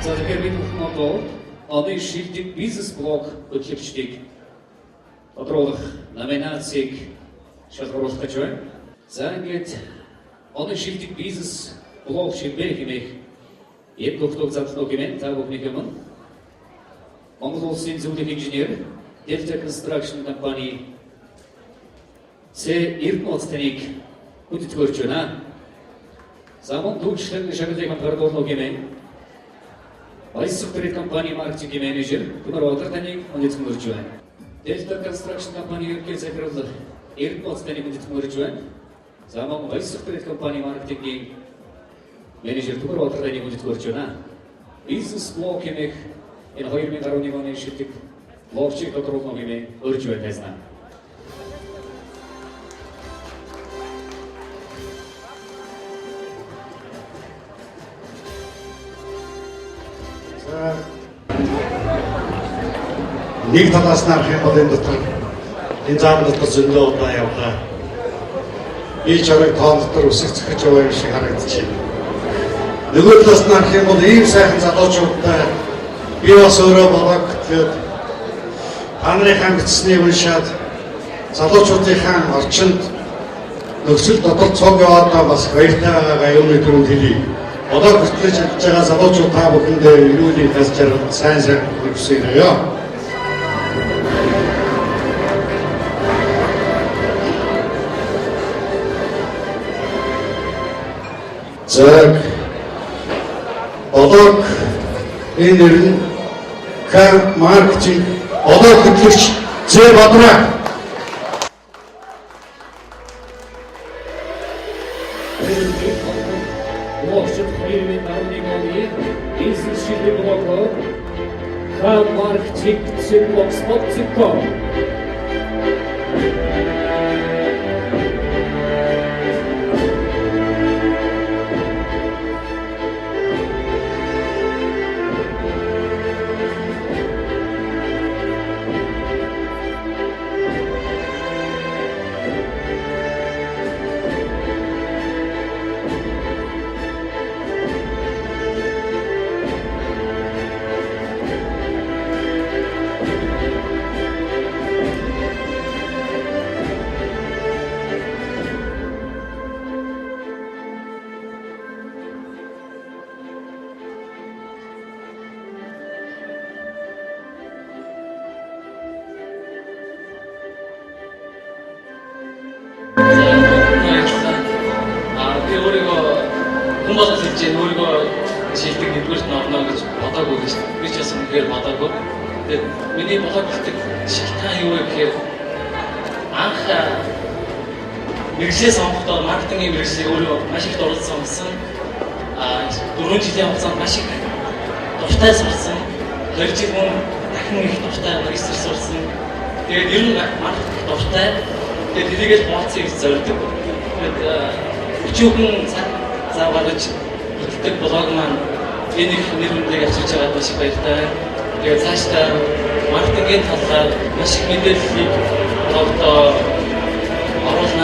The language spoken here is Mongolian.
За тэгэхээр бид бүхэн одоо оны шилдэг бизнес блог хөтлөгчдийг тодруулах номинацийг шалгаруулах гэж байна. За ингээд оны шилдэг бизнес блог шилбэр хэмээх яг тогтоог задлуу гэмээр та бүхний өмнө Монгол улсын зөвлөх инженер Delta Construction компани C90-ыг хүндэтгэж байна. За мөн дүүчлэн шагналыг хамгаалуулах гэмээр Баясгалан компани маркетинг менежер Тимур Одертаныг хүндэтгэж байна. Delta Construction компани ерөнхий захирал 90-ыг хүндэтгэж байна. За мөн Баясгалан компани маркетингийн менежер Тимур Одертаныг хүндэтгэж байна. Бизнес блог хэмээх энэ 2011 оны шилдэг блогчийг тодруулах хэмээн өрж байна. Нэг талаас нь харах юм бол энэ дотор энэ зам дотор зөндөө удаа явлаа. Би чарыг тоон дотор үсэг цохиж яваа юм шиг харагдчихэв. Нөгөө талаас нь харах юм бол ийм сайхан залуучуудтай би бас өөрөө болоод тэгээд анрынхаа бичсний уншаад залуучуудынхаа орчинд нөхцөл дотор цог яваад бас баяртай байгаагаа юуны түрүүнд хэлье. Одоо хөтлөж явж байгаа залуучууд та бүхэндээ эрүүлийн тас жаргал сайн хүсье. За одоо энэ нэр нь маркетинг одоо хөтлөгч Зэ Бадраа. Блогчид 2011 оны бизнес шилдэг блогоор маркетинг blogspot.com хүн болгол хэлж байгаа өөрийгөө шилдэг нэгдүгээрт нь орно гэж бодоогүй гэж би ч бас үнэхээр бодоогүй. Тэгээд миний блог гэдэг шалтгаан юу вэ гэхээр анх мэргэжлээ сонгохдоо маркетингийн мэргэжлийг өөрөө маш их дурдсан сонгосон. 4 жилийн хугацаанд маш их дуртай сурсан. 2 жил мөн дахин их дуртай магистр сурсан. Тэгээд ер нь маркетинг дуртай. Тэгээд тэрийгээс моцыг зорддог. Тэгээд өчигдөр за гарч хөтөлдөг блог маань энэ их нэр хүндийг авчирч байгаад маш их баяртай байна. Тэгээд цаашдаа маркетингийн талаар маш их мэдээллийг блогдоо оруулна